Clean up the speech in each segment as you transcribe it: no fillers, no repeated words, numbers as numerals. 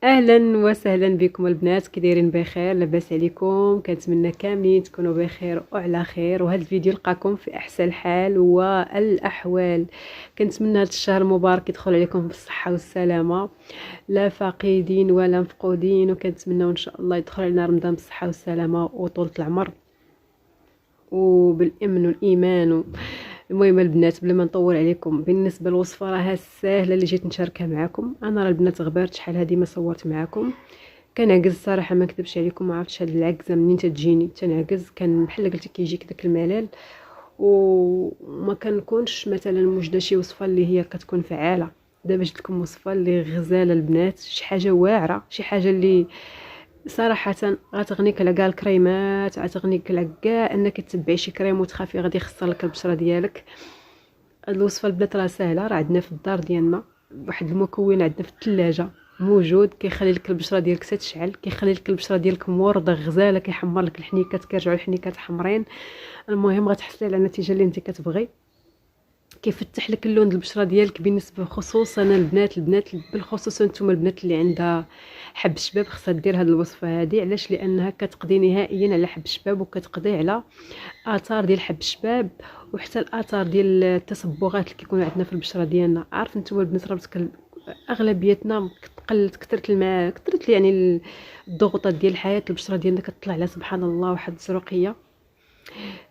اهلا وسهلا بكم البنات، كي دايرين؟ بخير؟ لاباس عليكم؟ كنتمنى كاملين تكونوا بخير وعلى خير، وهذا الفيديو لقاكم في احسن الحال والاحوال. كنتمنى هذا الشهر المبارك يدخل عليكم بالصحه والسلامه، لا فاقدين ولا مفقودين، وكنتمنى ان شاء الله يدخل علينا رمضان بالصحه والسلامه وطولة العمر وبالامن والايمان. المهم البنات، بلا ما نطول عليكم، بالنسبه للوصفه راها ساهله اللي جيت نشاركها معكم. انا راه البنات غبرت شحال هذه ما صورت معكم، كنعجز صراحه، ما نكذبش عليكم، ما عرفتش هاد العجزه منين تجيني، تنعجز، كان بحال قلت كيجيك داك الملل وما كنكونش مثلا موجده شي وصفه اللي هي كتكون فعاله. دابا جبت لكم وصفه اللي غزاله البنات، شي حاجه واعره، شي حاجه اللي صراحه غتغنيك على كاع الكريمات، غتغنيك على كاع انك تتبعي شي كريم وتخافي غادي يخسر لك البشره ديالك. هاد الوصفه البنات راه ساهله، راه عندنا في الدار ديالنا واحد المكون عندنا في الثلاجه موجود، كيخلي لك البشره ديالك تشعل، كيخلي لك البشره ديالك مورده غزاله، كيحمر لك الحنيكات، كيرجعوا الحنيكات حمرين. المهم غتحصلي على النتيجه اللي انت كتبغي، كيفتح لك اللون ديال البشره ديالك. بالنسبه خصوصا البنات بالخصوص نتوما البنات اللي عندها حب الشباب، خاصها دير هذه الوصفه هذه. علاش؟ لانها كتقضي نهائيا على حب الشباب، وكتقضي على اثار ديال حب الشباب، وحتى الاثار ديال التصبغات اللي كيكونوا عندنا في البشره ديالنا. عارف نتوما البنات راه اغلبيتنا قلت كثرت الماء، كثرت يعني الضغوطات ديال الحياه، البشره ديالنا كتطلع على سبحان الله واحد الزروقيه.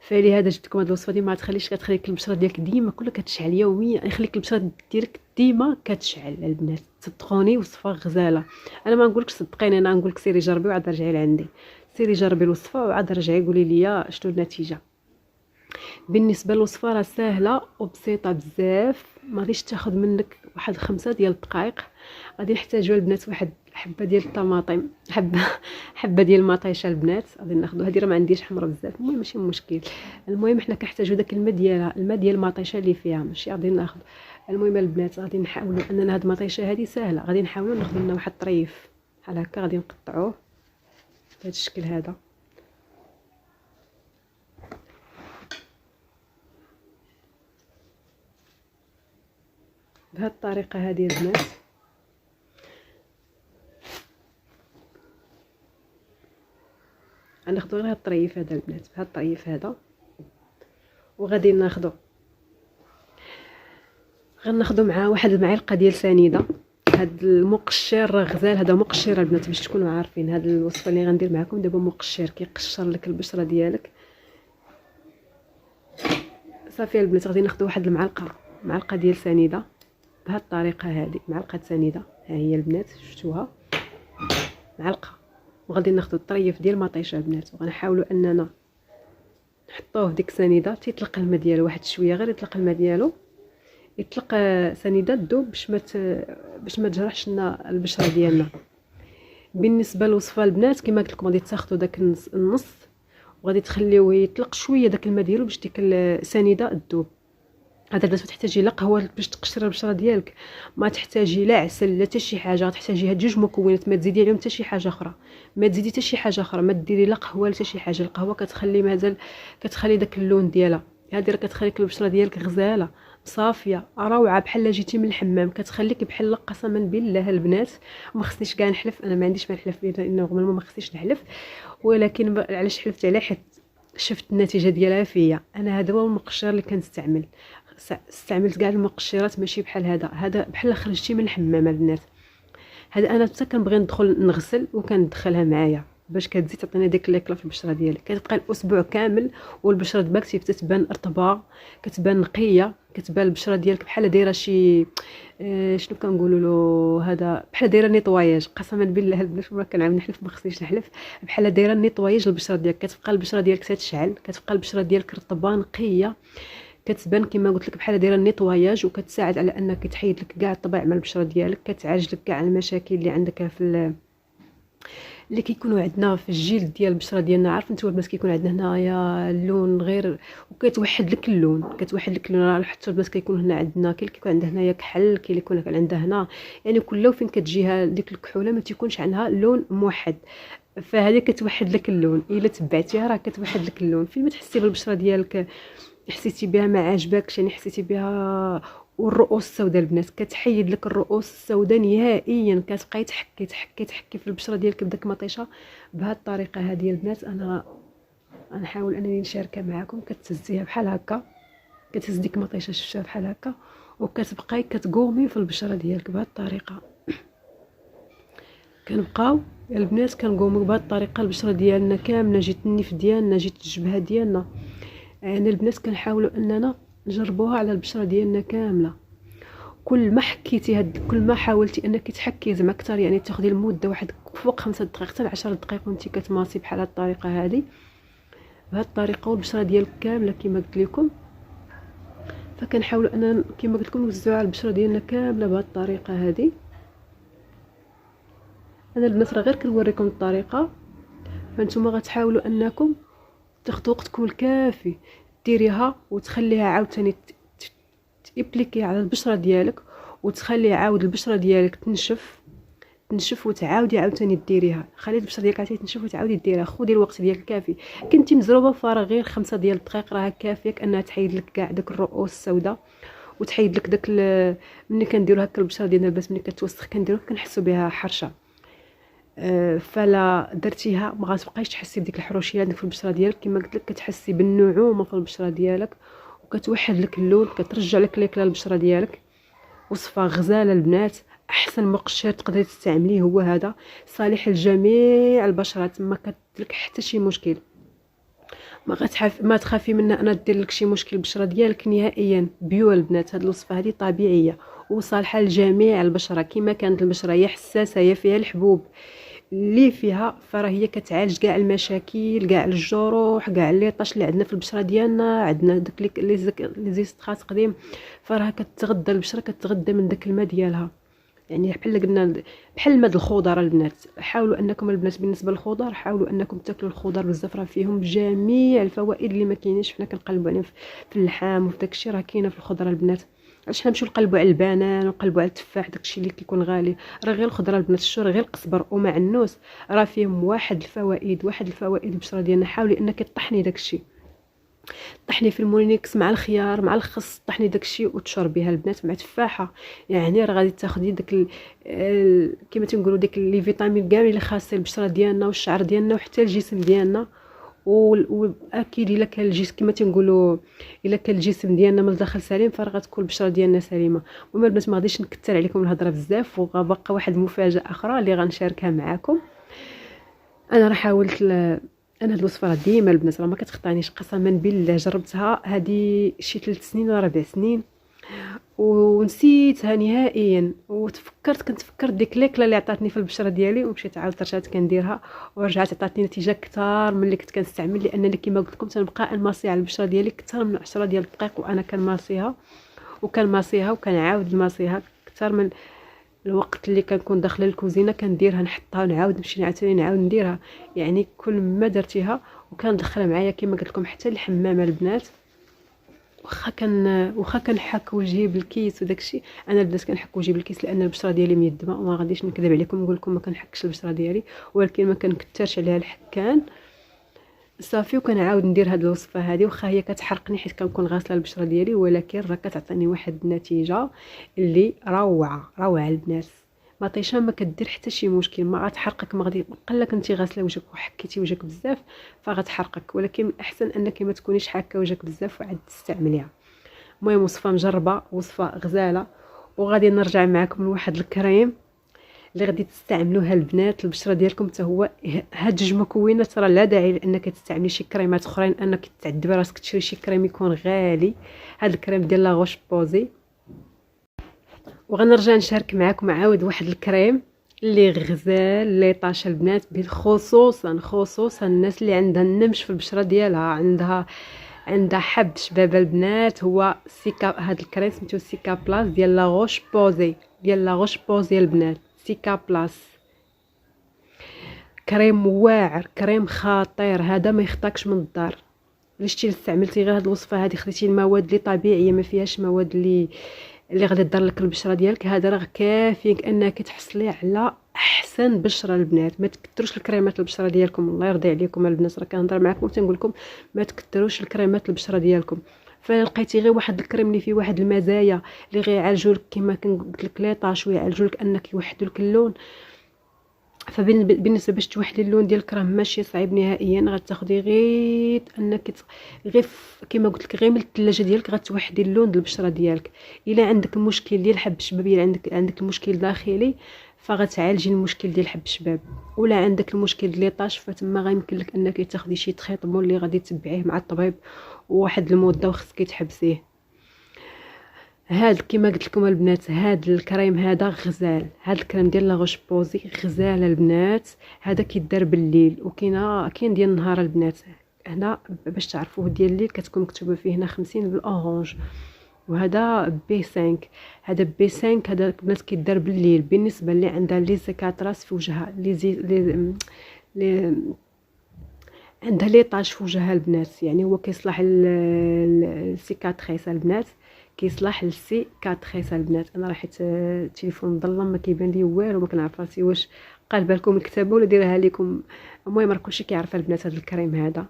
فلهذا جبت لكم هذه الوصفه دي، ما تخليش كتخليك البشره ديالك ديما كلها كتشعل يوميا، يخليك البشره ديالك ديما كتشعل. البنات صدقوني وصفه غزاله، انا ما نقولكش صدقيني، انا نقولك سيري جربي وعاد رجعي لعندي، سيري جربي الوصفه وعاد رجعي قولي لي شنو النتيجه. بالنسبه للوصفه راه سهله وبسيطه بزاف، ما غاديش تاخذ منك واحد 5 ديال الدقائق. غادي نحتاجوا البنات واحد حبه ديال الطماطم، حبه ديال المطيشه البنات، غادي ناخذوا هذه، راه ما عنديش حمرا بزاف، المهم ماشي مشكل. المهم حنا كنحتاجوا داك الماء ديالها، الماء ديال المطيشه اللي فيها، ماشي غادي ناخذ. المهم البنات غادي نحاولوا اننا هاد المطيشه هذه سهله، غادي نحاولوا ناخذ لنا واحد الطريف بحال هكا، غادي نقطعوه بهذا الشكل هذا، بهذه الطريقه هذه البنات. غناخذوا غير هاد الطريف هذا البنات، بهذا الطريف هذا، وغادي غناخذوا معاه واحد المعلقه ديال سنيده. هاد المقشر راه غزال، هذا مقشر البنات باش تكونوا عارفين. هاد الوصفه اللي غندير معكم دابا مقشر، كيقشر لك البشره ديالك. صافي البنات، غادي ناخذوا واحد معلقه ديال سنيده بهذه الطريقه هذه، معلقه سنيده ها هي البنات، شفتوها معلقه. وغادي ناخذوا الطريف ديال المطيشه البنات، وغنحاولوا اننا نحطوه في ديك السنيده تيطلق الماء ديالو واحد شويه، غير يطلق الماء ديالو، يطلق سنيده تذوب باش ما تجرحش لنا البشره ديالنا. بالنسبه للوصفه البنات كما قلت لكم، غادي تاخذوا داك النص وغادي تخليوه يطلق شويه داك الماء ديالو باش ديك السنيده تذوب. هذا البنات ما تحتاجي لا قهوه باش تقشري البشره ديالك، ما تحتاجي لا عسل لا حتى شي حاجه، غتحتاجي هاد جوج مكونات، ما تزيدي عليهم حتى شي حاجه اخرى، ما تزيدي حتى شي حاجه اخرى، ما ديري لا قهوه لا حتى شي حاجه. القهوه كتخلي مازال كتخلي داك اللون ديالها، هذه راه كتخليك البشره ديالك غزاله صافيه روعه، بحال جيتي من الحمام، كتخليك بحال قسما بالله البنات. ما خصنيش كاع نحلف، انا ما عنديش ما نحلف به لانه غالبا ما خصنيش نحلف، ولكن علاش حلفت عليه؟ حيت شفت النتيجه ديالها فيا انا. هذا هو المقشر اللي كنستعمل، استعملت كاع المقشرات، ماشي بحال هذا بحال خرجتي من الحمام البنات. هذا انا حتى كنبغي ندخل نغسل وكندخلها معايا باش كتزيد تعطيني ديك الليكله في البشره ديالك، كتبقى الاسبوع كامل والبشره ديالك تتبان رطبه، كتبان نقيه، كتبان البشره ديالك بحال دايره شي شنو كنقولوا له، هذا بحال دايره نيطواياج. قسما بالله البنات ما كنعاود نحلف، ما خصنيش نحلف، بحال دايره نيطواياج البشره ديالك، كتبقى البشره ديالك تتشعل، كتبقى البشره ديالك رطبه نقيه، كتبان كما قلت لك بحال دايره النيطواياج، وكتساعد على انك تحيد لك كاع الطبيعه من البشره ديالك، كتعالج لك كاع المشاكل اللي عندك في اللي كيكونوا عندنا في الجلد ديال البشره ديالنا. عارف نتوما البنات كيكون عندنا هنايا اللون غير، وكتوحد لك اللون، كتوحد لك اللون. حتى البنات كيكون هنا عندنا، كاين اللي كيكون عندها هنايا كحل، كاين اللي يكون عندها هنا، يعني كل فين كتجيها ديك الكحوله ما تيكونش عندها لون موحد، فهذه كتوحد لك اللون. الا تبعتيها راه كتوحد لك اللون. فين ما تحسي بالبشره ديالك حسيتي بها ما عاجبكش، يعني حسيتي بها والرؤوس السوداء البنات كتحيد لك الرؤوس السوداء نهائيا. كتبقاي تحكي في البشره ديالك بداك مطيشه بهذه الطريقه هذه البنات. انا نحاول انني نشاركها معكم. كتهزيها بحال هكا، كتهز ديك مطيشه شفتها بحال هكا، وكتبقاي كتقومي في البشره ديالك بهذه الطريقه. كنبقاو البنات كنقوموا بهذه الطريقه البشره ديالنا كامله، جيت النيف ديالنا، جيت الجبهه ديالنا. يعني البنات كنحاولوا اننا نجربوها على البشره ديالنا كامله. كل ما حكيتي كل ما حاولتي انك تحكي زعما اكثر، يعني تاخدي المده واحد فوق 5 دقائق حتى 10 دقائق وانت كتماسي بحال هاد الطريقه هذه، بهاد الطريقه والبشره ديالك كامله كما قلت لكم. فكنحاولوا اننا كما قلت لكم نوزعوا على البشره ديالنا كامله بهاد الطريقه هذه. انا البنات راه غير كنوريكم الطريقه، فانتوما غتحاولوا انكم تاخذوا وقتكم الكافي ديريها وتخليها عاوتاني تابليكي على البشره ديالك، وتخلي عاود البشره ديالك تنشف وتعاودي عاوتاني ديريها. خلي البشره ديالك عاوتاني تنشف وتعاودي ديريها. خذي الوقت ديالك كافي. كنتي مزروبه فراه غير 5 ديال الدقائق راه كافيك انها تحيد لك كاع داك الرؤوس السوداء، وتحيد لك داك ملي كنديروا هكا البشره ديالنا البنات ملي كتوسخ كنديروها كنحسوا بها حرشه. فلا درتيها ما غتبقايش تحسي بديك الحروشيه عندك في البشره ديالك. كما قلت لك كتحسي بالنعومه في البشره ديالك، وكتوحد لك اللون، كترجع لك ليكلا البشره ديالك. وصفه غزاله البنات، احسن مقشر تقدري تستعمليه هو هذا، صالح لجميع البشرات، ما كتلك حتى شي مشكل. ما تخافي منها انا دير لك شي مشكل البشره ديالك نهائيا. بيو البنات هذه الوصفه هذه طبيعيه وصالحه لجميع البشره. كما كانت البشره هي حساسه، هي فيها الحبوب اللي فيها، فراه هي كتعالج كاع المشاكل، كاع الجروح، كاع لي طاش اللي عندنا في البشره ديالنا. عندنا داك لي زيستخات قديم، فراه كتغذى البشره، كتغذى من داك الماء ديالها. يعني بحال قلنا بحال الماء الخضر البنات. حاولوا انكم البنات بالنسبه للخضر حاولوا انكم تاكلوا الخضر بزاف، راه فيهم جميع الفوائد اللي ما كاينينش حنا كنقلبوا عليهم في اللحام وفي داكشي، راه كاينه في الخضره البنات. علاش نمشيو نقلبوا على البنان ونقلبوا على التفاح داكشي اللي كيكون غالي؟ راه غير الخضره البنات الشهور، غير القزبر ومعنوس راه فيهم واحد الفوائد البشره ديالنا. حاولي انك طحني داكشي، طحني في المونيكس مع الخيار مع الخس، طحني داكشي وتشربيها البنات مع تفاحه. يعني راه غادي تاخدي داك كما تنقولوا داك لي فيتامين كامل اللي خاصه البشره ديالنا والشعر ديالنا وحتى الجسم ديالنا. واكيد الا كان الجسم كما تنقولوا الا كان الجسم ديالنا من الداخل سليم فراه غتكون البشره ديالنا سليمه. المهم البنات ما غاديش نكثر عليكم الهضره بزاف، وغابقى واحد المفاجاه اخرى اللي غنشاركها معكم. انا راه حاولت انا هاد الوصفه راه ديما البنات راه ما كتخطانيش قسما بالله. جربتها هذه شي 3 سنين ولا 4 سنين ونسيتها نهائيا. كنت فكرت ديك ليكلا اللي عطاتني في البشره ديالي، ومشيت عاودت رجعت كنديرها ورجعت عطاتني نتيجه كثار من اللي كنت كنستعمل. لانني كما قلت لكم تنبقى نماسي على البشره ديالي اكثر من 10 ديال الدقائق وانا كنماسيها وكنعاود نماسيها اكثر من الوقت اللي كنكون داخله الكوزينه كنديرها نحطها ونعاود نمشي عاوتاني نعاود نديرها. يعني كل ما درتيها وكندخلها معايا كما قلت لكم حتى الحمام البنات. واخا كنحك وجهي بالكيس وداكشي، انا البنات كنحك وجهي بالكيس لان البشره ديالي ميدمه، وما غاديش نكذب عليكم نقول لكم ما كنحكش البشره ديالي، ولكن ما كنكثرش عليها الحكان صافي. وكنعاود ندير هاد الوصفه هذه واخا هي كتحرقني حيت كنكون غاسله البشره ديالي، ولكن راه كتعطيني واحد النتيجه اللي روعه البنات. ما طيشه ما كدير حتى شي مشكل، ما غتحرقك، ما غادي قال لك انت غاسله وجهك وحكيتي وجهك بزاف فغتحرقك، ولكن الاحسن انك ما تكونيش حاكه وجهك بزاف وعاد تستعمليها. المهم وصفه مجربه، وصفه غزاله. وغادي نرجع معكم لواحد الكريم اللي غادي تستعملوها البنات البشره ديالكم حتى هو. هاد جوج مكونات راه لا داعي لانك تستعملي شي كريمات اخرين انك تعذبي راسك تشري شي كريم يكون غالي. هاد الكريم ديال لا غوش بوزي. وغنرجع نشارك معكم عاود واحد الكريم اللي غزال اللي طاش البنات، خصوصا الناس اللي عندها النمش في البشره ديالها، عندها حب شباب البنات. هو سيكا، هاد الكريم سميتو سيكا بلاس ديال لا غوش بوزي البنات. سيكا بلاس كريم واعر، كريم خطير، هذا ما يخطاكش من الدار. شتي استعملتي غير هاد الوصفه هذه، خديتي المواد اللي طبيعيه ما فيهاش مواد اللي غادي تضر لك البشره ديالك، هذا راه كافيك انك تحصلي على احسن بشره البنات. ما تكثروش الكريمات البشره ديالكم، الله يرضي عليكم البنات، راه كنهضر معكم وتنقول لكم ما تكثروش الكريمات البشره ديالكم. فلقيتي غير واحد الكريم اللي فيه واحد المزايا اللي غيعالجوا لك كما قلت لك لي طاش ويعالجوا لك انك يوحدوا لك اللون. فبالنسبه باش توحدي اللون ديال الكريم ماشي صعيب نهائيا، غتاخدي غير انك غير كما قلت لك غير من الثلاجه ديالك غتوحدي اللون ديال البشره ديالك. الا عندك المشكل ديال حب الشباب، الا عندك المشكل داخلي فغتعالجي المشكل ديال حب الشباب، ولا عندك المشكل ديال ليطاش فتما غيمكن لك انك تاخدي شي تريطمون اللي غادي تبعيه مع الطبيب وواحد المده وخصك تحبسيه. هاد كما قلت لكم البنات، هاد الكريم هذا غزال، هاد الكريم ديال لا روش بوزي غزال البنات. هذا كيدار بالليل كاين ديال النهار البنات. هنا باش تعرفوه ديال الليل كتكون مكتوبه فيه هنا 50 بالاورانج، وهذا بي 5. هذا بي 5 هذا البنات كيدار بالليل بالنسبه اللي عندها لي سيكاتراس في وجهها، لي عندها لي طاش في وجهها البنات. يعني هو كيصلح السيكاتريس البنات، كيصلح للسيكاتريس البنات. انا راحت التليفون مظلم ما كيبان لي والو، ما كنعرف راسي واش قالبه لكم الكتابه ولا دايرها لكم. المهم راه كلشي كيعرف البنات هذا الكريم هذا.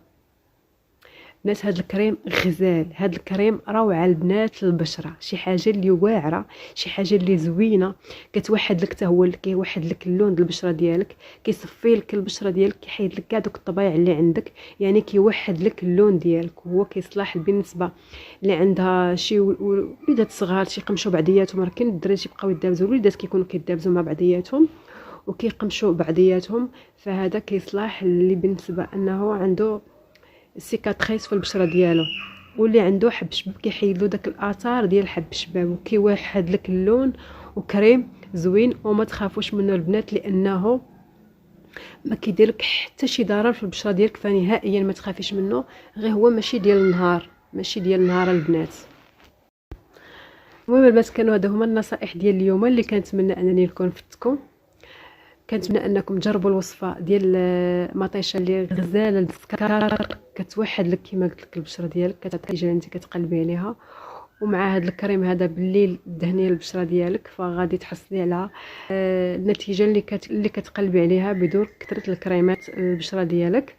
بنات هذا الكريم غزال، هذا الكريم روعه البنات للبشره، شي حاجه اللي واعره، شي حاجه اللي زوينه، كتوحد لك حتى هو اللي كيوحد لك اللون ديال البشره ديالك، كيصفي لك البشره ديالك، كيحيد لك كاع دوك الطبايع اللي عندك، يعني كيوحد لك اللون ديالك. هو كيصلح بالنسبه اللي عندها شي وليدات صغار شي قمشوا بعضياتهم، راه كاين الدراري تيبقاو يدابزوا، الوليدات كيكونوا كيدابزوا مع بعضياتهم وكيقمشوا بعضياتهم. فهذا كيصلح اللي بالنسبه انه عنده السيكاتريس في البشره ديالو، واللي عنده حب شباب كيحيد له داك الاثار ديال حب الشباب وكيوحد لك اللون. وكريم زوين وما تخافوش منه البنات، لانه ما كيدير لك حتى شي ضرر في البشره ديالك، فنهائيا ما تخافيش منه. غير هو ماشي ديال النهار، ماشي ديال النهار البنات. المهم البنات كانوا هادو هما النصائح ديال اليوم اللي كنتمنى انني نكون فدتكم. كنتمنى انكم تجربوا الوصفه ديال مطيشه اللي غزاله السكر، كتوحد لك كما قلت لك البشره ديالك، كتعطي انت كتقلبي عليها. ومع هذا الكريم هذا بالليل دهنيه البشره ديالك، فغادي تحصلي على النتيجه اللي كتقلبي عليها بدون كثره الكريمات البشره ديالك.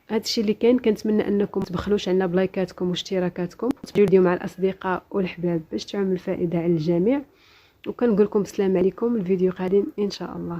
هادشي اللي كاين. كنتمنى انكم تبخلوش عنا بلايكاتكم واشتراكاتكم، تبدلوا الفيديو مع الاصدقاء والحباب باش تعم الفائده على الجميع. وكنقول لكم السلام عليكم، الفيديو قادم ان شاء الله.